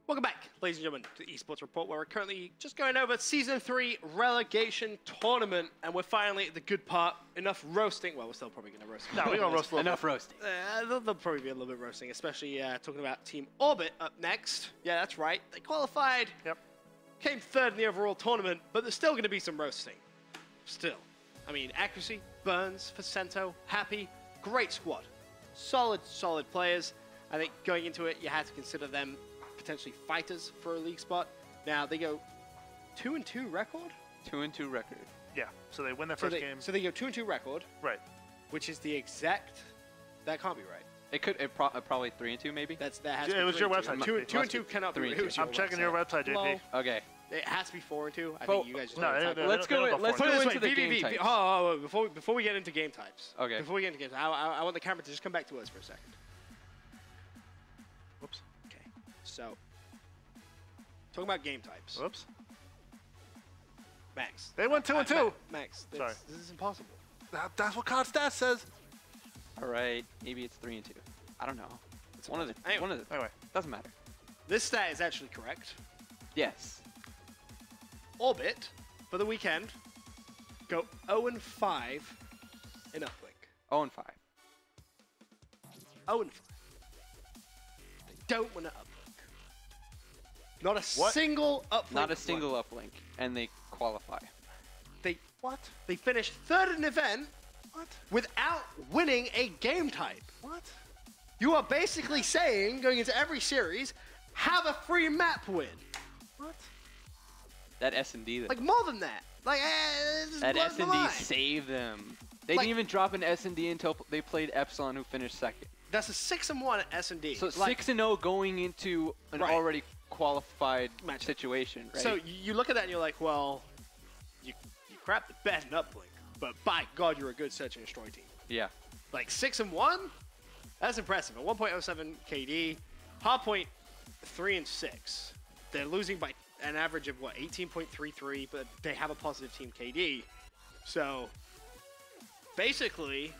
Welcome back, ladies and gentlemen, to the eSports Report, where we're currently just going over Season 3 Relegation Tournament, and we're finally at the good part. Enough roasting. Well, we're still probably going to roast. No, we're going to roast a little Enough roasting. There'll probably be a little bit roasting, especially talking about Team Orbit up next. Yeah, that's right. They qualified. Yep. Came third in the overall tournament, but there's still going to be some roasting. Still. I mean, Accuracy, Burns, Facento, Happy, great squad. Solid players. I think going into it, you had to consider them potentially fighters for a league spot. Now they go 2-2 record. 2-2 record. Yeah. So they win their first game. So they go 2-2 record. Right. Which is the exact. That can't be right. It could. Probably 3-2 maybe. That has. Yeah, it was your website. 2-2 cannot be. 3-2. I'm checking your website, JP. Okay. It has to be 4-2. I think you guys just let's go into the game types. Before we get into game types. Okay. Before we get into game types, I want the camera to just come back to us for a second. Whoops. Okay. So, talking about game types. Whoops. Max. They went 2-2. Max. Sorry. This is impossible. That's what COD Stats says. All right. Maybe it's 3-2. I don't know. It's one of the. Anyway. Doesn't matter. This stat is actually correct. Yes. Orbit, for the weekend, go 0-5 in uplink. 0-5. 0-5. They don't win an uplink. Not a single uplink. Not a single uplink, and they qualify. They finished third in the event. Without winning a game type. What? You are basically saying, going into every series, have a free map win. What? That S&D. Like more than that. Like that S&D saved them. They didn't even drop an S&D until they played Epsilon, who finished second. That's a 6-1 at S&D. So 6-0 going into an already qualified situation, right? So you look at that and you're like, well, you crap the bed in uplink, but by God, you're a good search and destroy team. Yeah. Like 6-1, that's impressive. At 1.07 KD, Hardpoint 3-6. They're losing by an average of what, 18.33, but they have a positive team KD. So basically,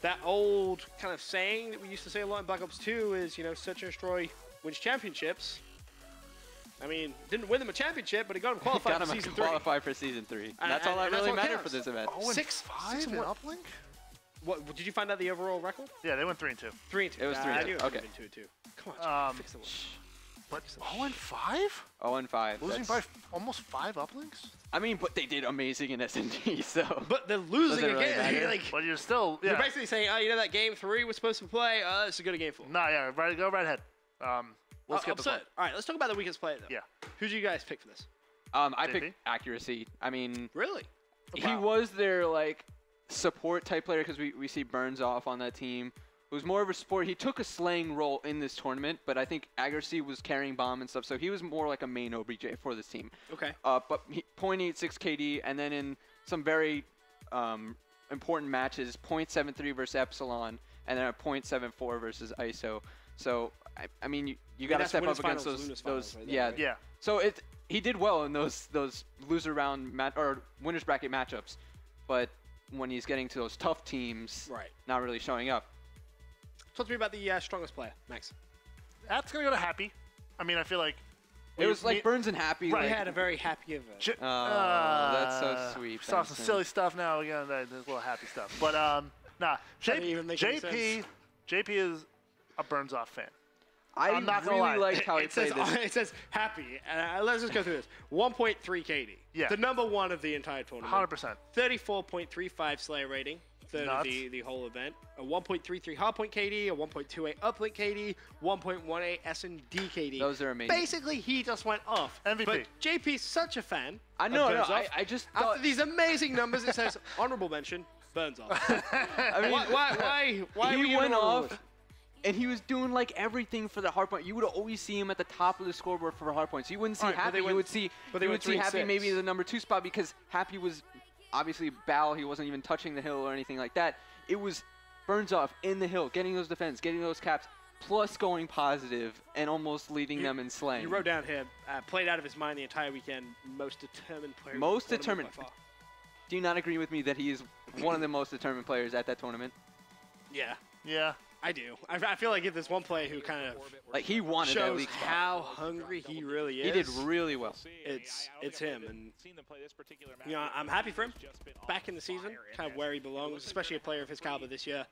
that old kind of saying that we used to say a lot in Black Ops 2 is, search and destroy wins championships. I mean, didn't win them a championship, but it got them qualified for Season 3. Qualified for Season 3. And that's all that really mattered for this event. 6-5 in uplink? What, did you find out the overall record? Yeah, they went 3-2. 3-2. It was 3-2. I knew it okay. would have been 2-2. Come on, fix the win. But 0-5? 0-5. Losing by almost 5 uplinks? I mean, but they did amazing in S&D, so. But they're losing again. But you're still. Yeah. You're basically saying, that game 3 was supposed to play. This is good a game 4. Nah, yeah, go right ahead. Let's get the All right, let's talk about the weakest player though. Yeah. Who did you guys pick for this? I picked Accuracy. I mean, really? He was their support type player because we see Burns off on that team. It was more of a support. He took a slaying role in this tournament, but I think Accuracy was carrying bomb and stuff, so he was more like a main OBJ for this team. Okay. But 0.86 KD, and then in some very important matches, 0.73 versus Epsilon, and then a 0.74 versus ISO. So I mean, you got to step up against those. Right? Yeah. So he did well in those loser round or winners bracket matchups, but when he's getting to those tough teams, not really showing up. Talk to me about the strongest player, Max. That's gonna go to Happy. I mean, I feel like it was like Burns and Happy. Right. He had a very happy event. That's so sweet. Saw some silly stuff now. Again, there's a little happy stuff. But nah, JP is a Burns off fan. I'm not gonna lie. Liked how he played this. It says Happy. Let's just go through this. 1.3 KD. Yeah. The number 1 of the entire tournament. 100%. 34.35 Slayer rating. Third of the whole event. A 1.33 hardpoint KD, a 1.28 uplink KD, 1.18 S&D KD. Those are amazing. Basically, he just went off. MVP. But JP's such a fan. I know. I just thought after these amazing numbers, it says honorable mention, Burns off. I mean, why he went off? And he was doing everything for the hardpoint. You would always see him at the top of the scoreboard for hardpoints. You wouldn't see Happy. You would see Happy maybe the number 2 spot because Happy was obviously Bal. He wasn't even touching the hill or anything like that. It was Burns off in the hill, getting those defense, getting those caps, plus going positive and almost leading them in slaying. You wrote down here, played out of his mind the entire weekend, most determined player. Most determined. Do you not agree with me that he is one of the most determined players at that tournament? Yeah. Yeah. I do. I feel like if there's one player who kind of like he wanted shows that league spot. how hungry he really is. He did really well. It's him, and you know I'm happy for him. Back in the season, kind of where he belongs, especially a player of his caliber this year.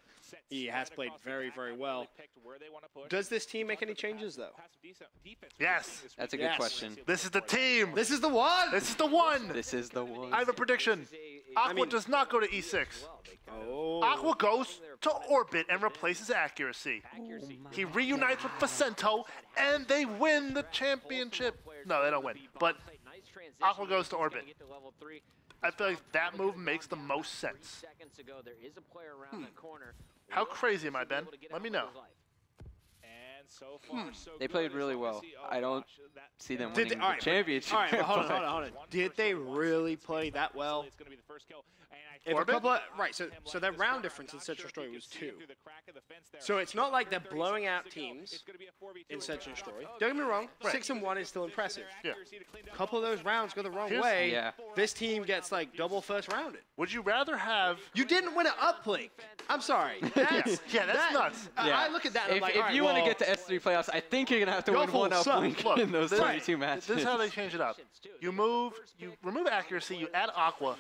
He has played very, very well. Does this team make any changes though? Yes. That's a good question. This is the team. This is the one. This is the one. This is the one. I have a prediction. Aqua does not go to E6. Oh. Aqua goes to Orbit and replaces Accuracy. He reunites with Facento, and they win the championship. No, they don't win. But Aqua goes to Orbit. I feel like that move makes the most sense. How crazy am I, Ben? Let me know. They played really well. I don't see them winning the championship. All right, but hold on. Did they really play that well? If a couple of, so their round difference in Central Story was 2. So it's not like they're blowing out teams in Central Story. Don't get me wrong, 6-1 is still impressive. Yeah. A couple of those rounds go the wrong way. This team gets like double first rounded. Would you rather have... You didn't win an uplink. I'm sorry. That's nuts. I look at that and I'm like, if you want to get to S3 playoffs, I think you're going to have to win one uplink in those 32 matches. This is how they change it up. You remove Accuracy, you add Aqua.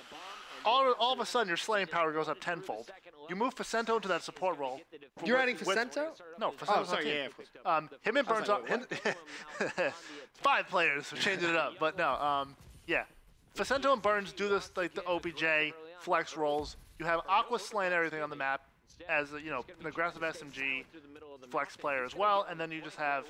All of a sudden, your slaying power goes up tenfold. You move Facento into that support role. You're adding Facento? No, Facento's oh, sorry, yeah, of course. Him and Burns up. 5 players are changing it up, but no. Yeah, Facento and Burns do this like the OBJ flex roles. You have Aqua slaying everything on the map as an aggressive SMG flex player as well, and then you just have.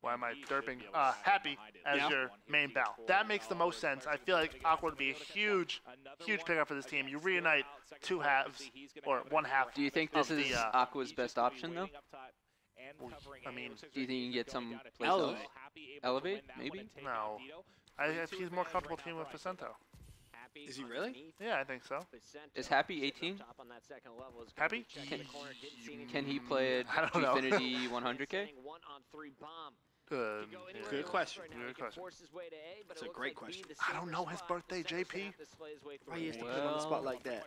Why am I derping? Happy as your main bow. That makes the most sense. I feel like Aqua would be a huge pickup for this team. You reunite 2 halves, or 1 half. Do you think this is Aqua's best option, though? I mean, do you think you can get some place Elevate, maybe? No. He's more comfortable teaming with Facento. Is he really? Yeah, I think so. Is Happy 18? Happy? Can he play at Infinity 100K? Good question. That's a great question. I don't know his birthday, JP. Why you have to put him on the spot like that?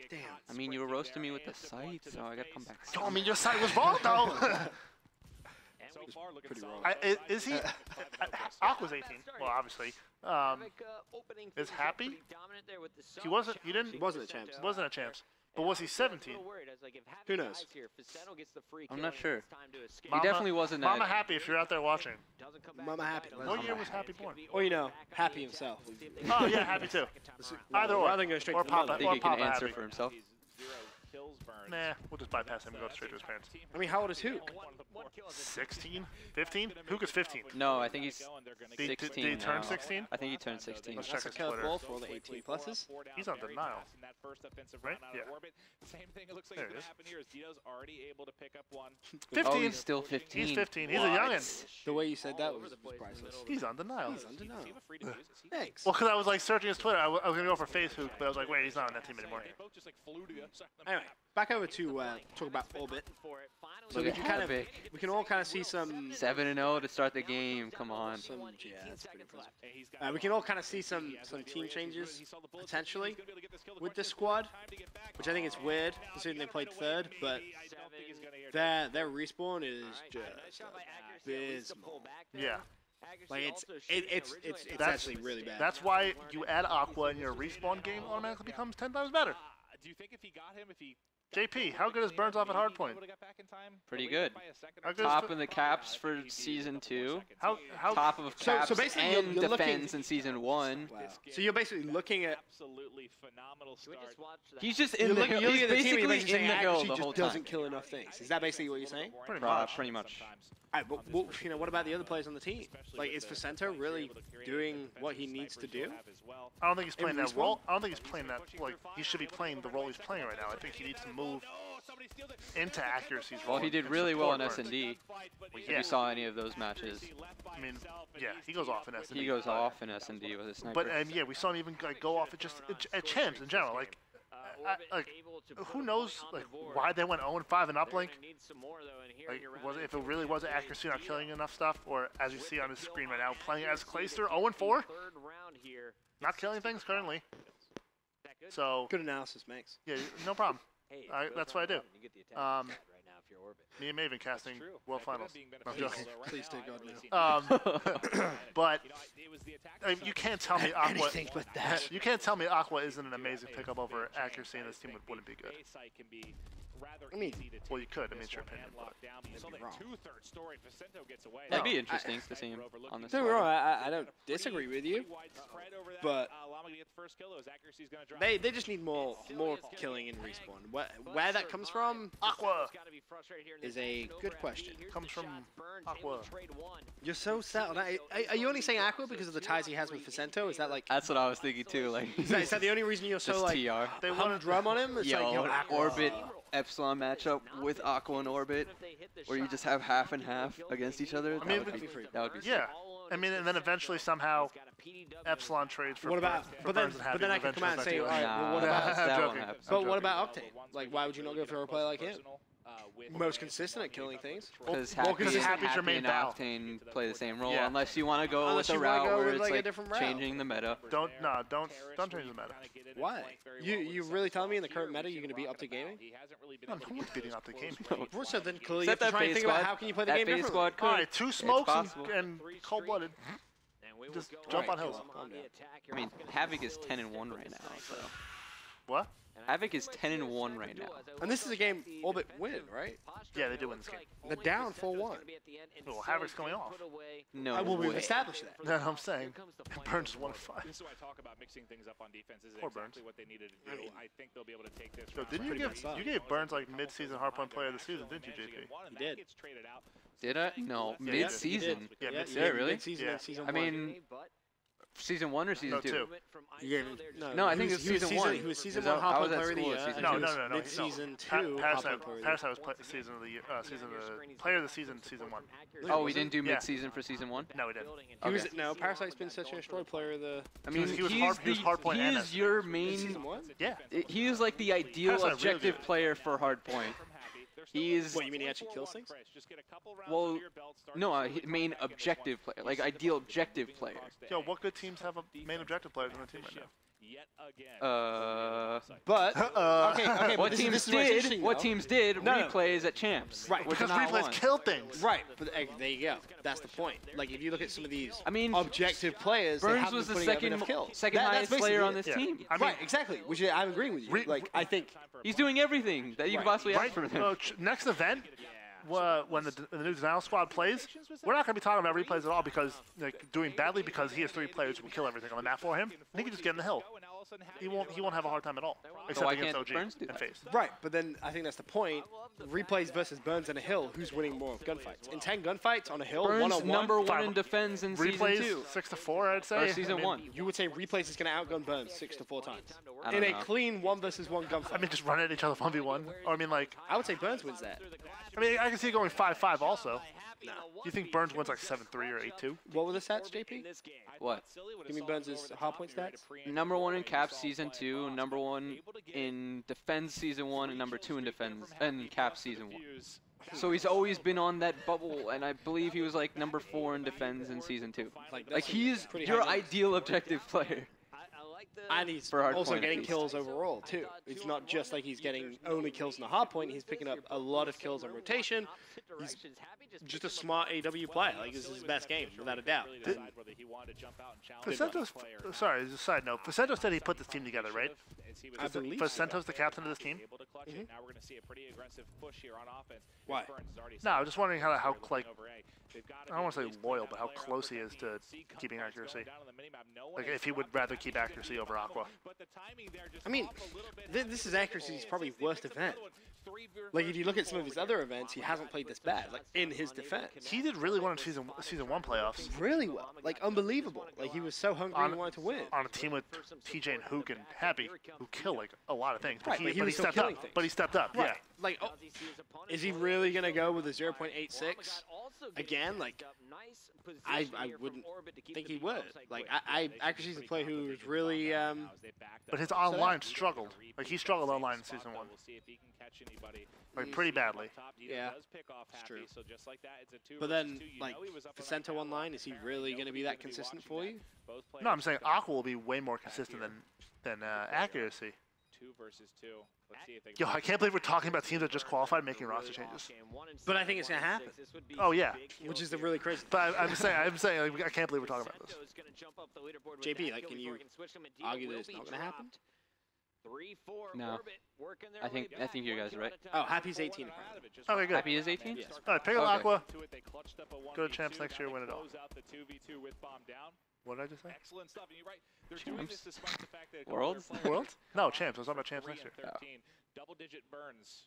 Damn. I mean, you were roasting me with the site, so I gotta come back. I mean, your site was wrong, though. Pretty wrong. Is he? Aqua's 18. Well, obviously. Is Happy? He wasn't. He didn't. He wasn't a champ. He wasn't a champ. But was he 17? Who knows? I'm not sure. He definitely wasn't. Mama Happy, if you're out there watching. Mama Happy. What year was Happy born? Or Happy himself. Oh yeah, Happy too. Either or. Rather than go straight or to Papa. I think he can answer Happy. for himself. Nah, we'll just bypass him and go straight to his parents. I mean, how old is Hook? 16? 15? Hook is 15. No, I think he's 16 Did he turn 16? I think he turned 16. Let's check That's his a Twitter. curveball for all the 18 pluses. He's on denial. Right? Yeah. There it is. 15. Oh, he's still 15. He's 15. He's a youngin. The way you said that was priceless. He's on denial. He's on denial. Thanks. Well, because I was like searching his Twitter. I was going to go for Face Hook, but I was like, wait, he's not on that team anymore. Anyway, back over to talk about Orbit. So we can all kind of see some 7-0 to start the game. Come on. That's pretty impressive. We can all kind of see some team changes potentially with this squad, which I think is weird considering they played 3rd, but their respawn is just abysmal. Yeah. Like it's actually really bad. That's why you add Aqua and your respawn game automatically becomes 10 times better. Do you think if he got him, JP, how good is Burns off at hardpoint? Pretty good. Top in the caps for Season 2. How top of caps so basically and you're defends in Season 1. Wow. So you're basically looking at... Absolutely phenomenal start. He's just in the hill. He's basically in the hill the whole time. Doesn't kill enough things. Is that basically what you're saying? Pretty much. All right, but what about the other players on the team? Like, is Facento really doing what he needs to do? I don't think he's playing that role. I don't think he's playing that. Like, he should be playing the role he's playing right now. I think he needs to move into Accuracy's role. Well, he did really well in S&D. Well, If you saw any of those matches. I mean, yeah, he goes off in S&D. He goes off in S&D with his sniper. But yeah, we saw him even go off at champs in general. Like who knows why they went 0-5 in uplink? Like, if it really was Accuracy not killing enough stuff, or as you see on his screen right now, playing as Clayster 0-4, not killing things currently. So good analysis, Max. Yeah, no problem. That's what I do. Me and Maven casting World Finals. No, I'm joking. Please take God no. But you can't tell me Aqua. Anything but that. You can't tell me Aqua isn't an amazing pickup over accuracy, and this team wouldn't be good. I mean, well, you could. I mean, it's your opinion. That'd be interesting to see him on this. Don't get me wrong, I don't disagree with you, but they just need more killing in respawn. Where that comes from, Aqua is a good question. Comes from Aqua. You're so set on that. Are you only saying Aqua because of the ties he has with Facento? Is that like? That's what I was thinking too. Like, is that the only reason you're so like? TR. They want to drum on him. It's like, yo, Aqua. Orbit Epsilon matchup with Aqua and Orbit, where you just have half and half against each other. I mean, that would be yeah. I mean, and then eventually somehow Epsilon trades for. What about? But then I can come out and say, all right, well, what about? But what about Octane? Like, why would you not go for a player like him? Most consistent at killing things. Because Happy's your main and battle. Octane play the same role, unless you want to go with you a route where it's like like a different route. changing the meta. Don't change the meta. Why? You really telling me in the current meta you're going to beat Optic Gaming? No one's beating Optic Gaming. So then clearly you have to try and think about how can you play the game differently. Squad All right, 2 smokes and cold-blooded. Just jump on hills. I mean, Havoc is 10-1 right now. So. What? Havoc is 10-1 right now. And this is a game Orbit win, right? Yeah, they do win this game. They're down 4-1. Well, Havoc's going off. No well, way. we've established that. That's what I'm saying. Burns 1-5. This is why I talk about mixing things up on defense. This is Poor exactly Burns. what they needed to do. I think they'll be able to take this. So didn't you gave Burns like mid-season hardpoint player of the season, didn't you, JP? You did. Did I? No, Yeah, mid-season. Yeah, Yeah, mid-season. really? Mid-season, Yeah. season I 1. mean, season 1 or season No, 2? 2. No, I think it was season 1. He was season Because 1 I hardpoint was at player of the school year. at season and No, he was no. Mid-season 2 Parasite hardpoint player of the year. Parasite was season of the year, player of the season 1. Oh, we didn't do mid-season for season 1? No, we didn't. He was, no, Parasite's been such a destroyed player of the... I mean, he was hardpoint he and is your main... Season 1? Yeah. He is like the ideal Parasite really objective good. player for hardpoint. He is... What, you mean he actually kills things? Well, no, main objective player, like ideal objective player. Yo, what good teams have a main objective players on the team right now? But okay. What but teams this is where it's did? interesting, What though. teams did? No. Replays at champs. Right, which Because are not replays won. kill things. Right, but there you go. That's the point. Like if you look at some of these, I mean, objective players, they Burns haven't was been the putting up enough kills. second That's highest basically player it. on this Yeah. team. I mean, Right, exactly. Which I'm agreeing with you. Like I think He's doing everything that you could possibly ask from him. Next event, when the new Denial Squad plays, we're not going to be talking about replays at all because doing badly because he has 3 players who will kill everything on the map for him. And he can just get in the hill. He won't have a hard time at all, except why against can't OG Burns do and that? FaZe. right, but then I think that's the point. Replays versus Burns and a hill. Who's winning more of gunfights? In 10 gunfights on a hill, Burns one-on-one. number 1 5 in defense in season Replays 2. 6-4, I'd say. Or season 1. You would say replays is going to outgun Burns 6 to 4 times I in don't a know. clean 1 versus 1 gunfight. I mean, just run at each other 1v1. Or I mean, like, I would say Burns wins that. I mean, I can see it going 5-5 also. Do you think Burns wins like 7-3 or 8-2? What were the stats, JP? What? Give me Burns' hardpoint stats. Number 1 in Caps season 2, number 1 in defense season 1, and number 2 in defense and Caps season 1. So he's always been on that bubble, and I believe he was like number 4 in defense in season 2. Like he's pretty your high numbers. ideal objective player. And he's For hardpoint, also at getting least. kills overall, too. It's not just like he's getting only kills in the hardpoint. He's picking up a lot of kills on rotation. He's just a smart AW player. Like, this is his best game, without a doubt. Facento's, sorry, as a side note, Facento said he put this team together, right? I believe so. Facento's the captain of this team? Mhm. Now we're going to see a pretty aggressive push here on offense. Why? No, I'm just wondering how like, I don't want to say loyal, but how close he is to keeping accuracy. Like, if he would rather keep accuracy over Aqua. I mean, this is accuracy's probably worst event. Like, if you look at some of his other events, he hasn't played this bad, like, in his defense. He did really well in season 1 playoffs. Really well. Like, unbelievable. Like, he was so hungry and wanted to win. On a team with TJ and Hook and Happy, who kill like a lot of things. But Right, but he he was still stepped killing up. things. But he stepped up, Right. yeah. Like, oh, is he really going to go with a 0.86 again? Like, I wouldn't think he would. Like, accuracy's a player who's really... But his online struggled. Like, he struggled online in season 1. Like, pretty badly. Yeah, it's true. But then, like, Facento online, is he really going to be that consistent for you? No, I'm saying Aqua will be way more consistent than accuracy. 2 versus 2. Let's see if they Yo, I can't believe we're talking about teams that just qualified making roster changes. But I think it's gonna happen. Oh yeah, Which is the really crazy. but I'm saying, like, I can't believe we're talking about this. JP, like, can you argue that it's not gonna happen? No. I think you guys are right. Oh, Happy's 18. Apparently. Okay, good. Happy is 18? Yes. All right, pick up Okay. Aqua. Go to champs next year, win it all. What did I just say? Excellent stuff. And you're right. They're doing this despite the fact that Worlds? Worlds? No, champs. I was talking about champs 3 next year. and 13. Double-digit burns.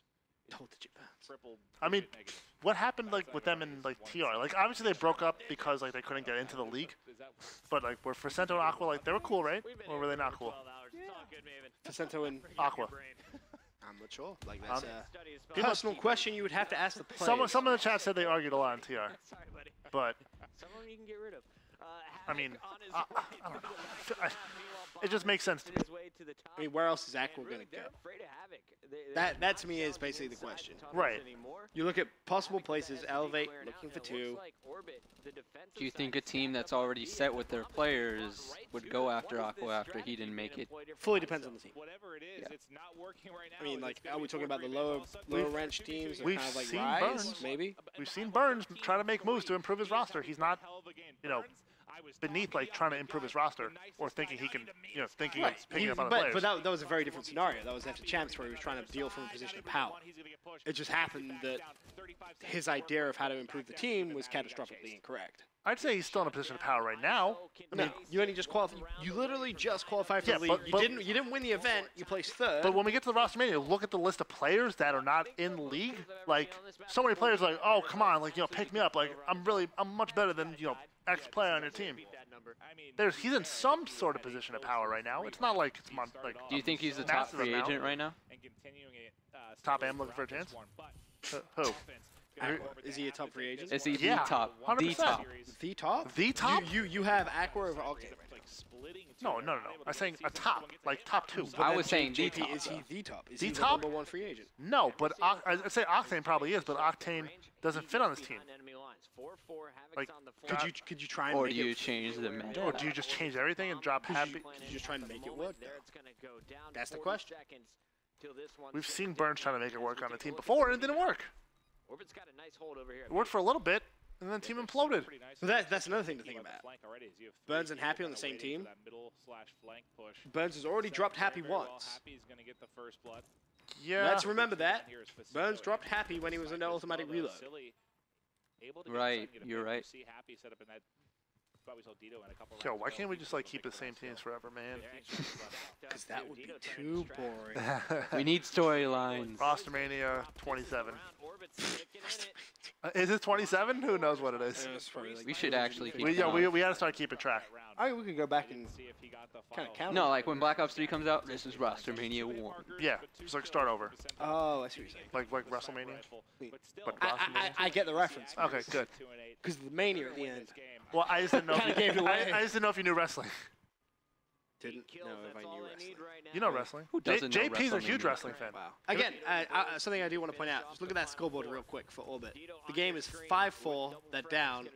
Double-digit bounce. Triple. I mean, what happened like with them in like TR? Like obviously they broke up because like they couldn't get into the league. But like were Facento and Aqua like they were cool, right? Or were they not cool? Facento and Aqua. I'm not sure. Like that's a personal question you would have to ask the players. Some in the chat said they argued a lot in TR. But Someone you can get rid of. I mean, I don't know. It just makes sense to me. I mean, where else is Aqua going to go? That to me is basically the question. Right. You look at possible places, Elevate, looking for 2. Do you think a team that's already set with their players would go after Aqua after he didn't make it? Fully depends on the team. Whatever it is, it's not working right now. I mean, like, are we talking about the lower range teams? Or We've kind of like seen Rise, Burns. maybe? We've seen Burns try to make moves to improve his roster. He's not, you know, beneath like trying to improve his roster or thinking he can, you know, thinking of picking up on the players. But that was a very different scenario. That was after Champs where he was trying to deal from a position of power. It just happened that his idea of how to improve the team was catastrophically incorrect. I'd say he's still in a position of power right now. I mean, you only just qualified. You literally just qualified for Yeah, the league. but You didn't win the event. You placed 3rd. But when we get to the roster mania, look at the list of players that are not in the league. Like so many players, are like, oh come on, like pick me up. Like I'm much better than X player on your team. He's in some sort of position of power right now. It's not like it's like. Do you think he's the top free agent right now? Top AM looking for a chance? Who? Is he a top free agent? Is he Yeah, the top? 100%. The top. The top? The top? You have Aqua over Octane. No. I'm saying a top, like top 2. I was saying the JP, top. is he the top? Is The he top? the #1 free agent? No, but I'd say Octane probably is, but Octane doesn't fit on this team. Like, Could you try and Or make do you it? change the meta? Or do you just change everything and drop Happy? Could you just try and make it work? That's the question. We've seen Burns trying to make it work on the team before, and it didn't work. It worked for a little bit, and then the team imploded. But that's another thing to think about. Burns and Happy on the same team. Burns has already dropped Happy once. Yeah. Let's remember that. Burns dropped Happy when he was in the automatic reload. Right, you're right. Yo, why can't we just like keep the same teams forever, man? Because that would be too boring. We need storylines. Roster Mania 27. Is it 27? Who knows what it is? We should actually keep We gotta start keeping track. I mean, we can go back and kind of count. No, like when Black Ops 3 comes out, this is Roster Mania 1. Yeah, just like start over, Oh, I see what you're saying. like WrestleMania. But I get the reference. Okay, good. Because the Mania at the end. Well, I just didn't know. Kinda gave it away. I just didn't know if you knew wrestling. Didn't know if I knew wrestling. You know wrestling. Who doesn't know JP's a huge WrestleMania? wrestling fan. Wow. Again, something I do want to point out. Just look at that scoreboard real quick for Orbit. The game is 5-4. They're down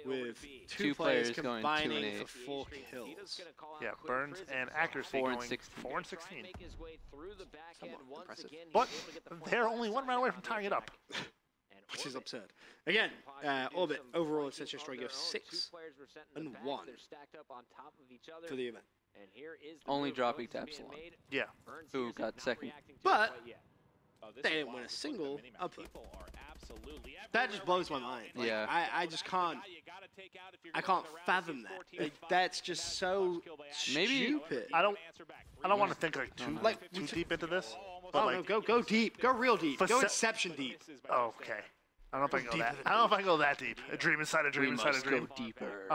with two players going combining 2-8. for 4 kills. Yeah, Burns and accuracy 4 and going 16. 4 and 16. Somewhat impressive. But they're only 1 round away from tying it up. Which is absurd. Again, Orbit overall ascension strike of 6 and 1 for the event. Only dropping to Epsilon, Yeah. who got second. But they didn't win a single upvote. That just blows my mind. Like, Yeah. I just can't. I can't fathom that. Like, that's just so Maybe- stupid. I don't want to think like too Like, too deep into this. But Oh, like, no, go deep. Go real deep. Go Facet- Inception deep. oh, okay. I don't know if I can go that. I don't know if I can go that deep. A dream inside a dream We inside a must go dream. deeper.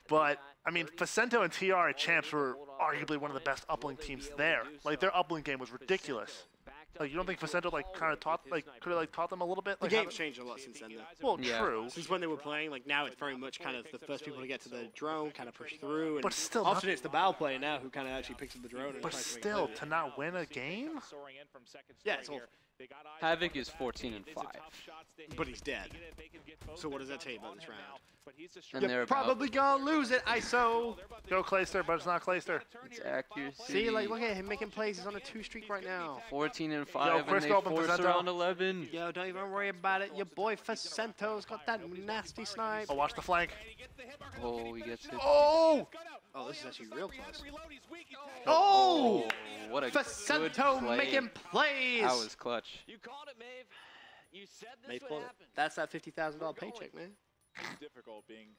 But I mean, Facento and TR at Champs were arguably one of the best uplink teams there. Like their uplink game was ridiculous. Like you don't think Facento like kind of taught could have like taught them a little bit? The Like, game's changed a lot since then, though. well, Yeah. true. Since when they were playing, like now it's very much kind of the first people to get to the drone, kind of push through, and But still often not- it's the bow player now who kind of actually picks up the drone. And But tries to make a still, play. to not win a game. Yeah, it's awful. Havoc is 14-5. But he's dead. So what does that tell you about this round? And You're probably gonna lose it, ISO. Go Clayster, but it's not Clayster. It's accuracy. See, like, look at him making plays. He's on a 2 streak right now. 14-5, and they force around 11. Yo, don't even worry about it. Your boy Facento's got that nasty snipe. Oh, watch the flank. Oh, he gets it. Oh! Oh, this is actually real close. Oh! What a Facento good play. making plays. That was clutch. You called it, Maeve. You said this Maeve would called it. happen. That's that $50,000 paycheck, man. It's difficult being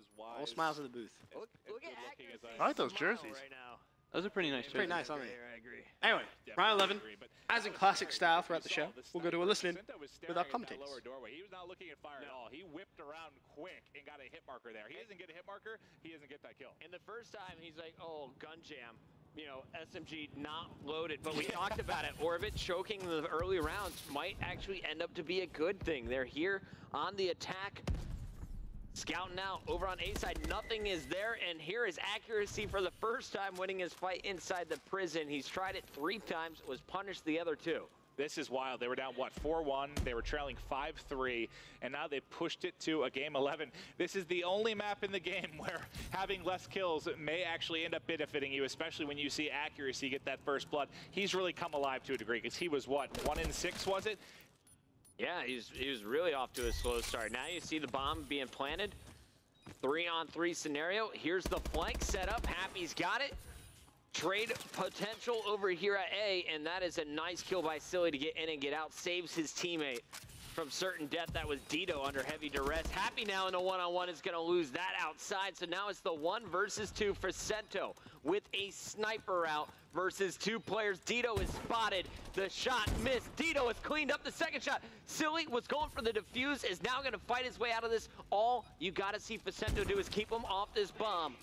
as wise. All smiles in the booth. Look at accuracy. I like those jerseys. Right now. Those are pretty nice jerseys. Pretty nice, aren't they? I agree. Anyway, round 11. As in classic style throughout the show, we'll go to a listening with our commentators. He was not looking at fire at all. He whipped around quick and got a hit marker there. He doesn't get a hit marker, he doesn't get that kill. And the first time, he's like, oh, gun jam. You know, SMG not loaded, but we talked about it. Orbit choking the early rounds might actually end up to be a good thing. They're here on the attack, scouting out over on A side. Nothing is there, and here is accuracy for the first time winning his fight inside the prison. He's tried it 3 times, was punished the other 2. This is wild. They were down, what, 4-1. They were trailing 5-3, and now they pushed it to a game 11. This is the only map in the game where having less kills may actually end up benefiting you, especially when you see accuracy get that first blood. He's really come alive to a degree, because he was, what, 1 in 6, was it? Yeah, he was really off to a slow start. Now you see the bomb being planted. 3-on-3 scenario. Here's the flank set up. Happy's got it. Trade potential over here at A, and that is a nice kill by Silly to get in and get out. Saves his teammate from certain death. That was Dito under heavy duress. Happy now in a one-on-one is going to lose that outside, so now it's the 1 versus 2 for Sento with a sniper out versus 2 players. Dito is spotted. The shot missed. Dito has cleaned up the second shot. Silly was going for the defuse, is now going to fight his way out of this. All you got to see Facento do is keep him off this bomb.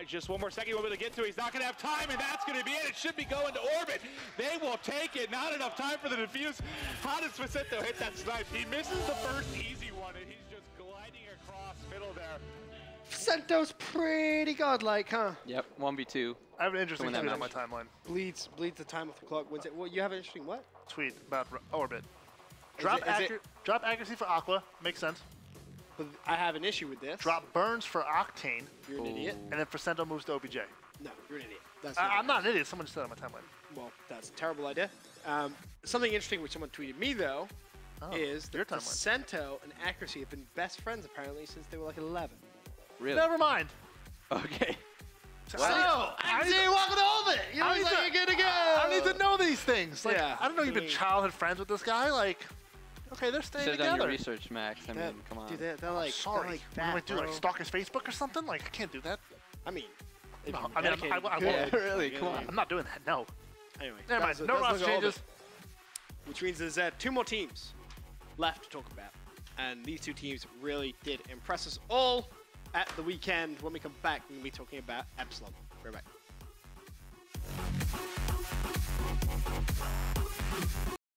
Just one more second you want me to get to. He's not going to have time, and that's going to be it. It should be going to orbit. They will take it. Not enough time for the defuse. How does Facento hit that snipe? He misses the first easy one, and he's just gliding across middle there. Facento's pretty godlike, huh? Yep, 1v2. I have an interesting tweet on my timeline. Bleeds the time of the clock. Wins it. Well, you have an interesting what? Tweet about Orbit. Drop accuracy for Aqua. Makes sense. But I have an issue with this. Drop burns for Octane. You're an idiot. And then Facento moves to OBJ. No, you're an idiot. That's I'm not an idiot. Someone just said it on my timeline. Well, that's a terrible idea. Something interesting which someone tweeted me, though, is that Facento and Accuracy have been best friends, apparently, since they were like 11. Really? Never mind. Okay. Wow. I see you walking over it. You look like you're good to go. I need to know these things. Like, Yeah. I don't know you've been childhood friends with this guy. Like, okay, they're staying Should have together. done your research, Max. I mean, come on. Dude, they're like, Sorry. they're like What do I do? Like, stalk his Facebook or something? Like, I can't do that. I mean, if No, you're I mean, dedicated, I you won't. could. Really? Come on. I'm not doing that. No. Anyway, Never mind. No let's roster look at changes. Orbit, which means there's 2 more teams left to talk about. And these 2 teams really did impress us all at the weekend. When we come back, we're going to be talking about Epsilon. Right back.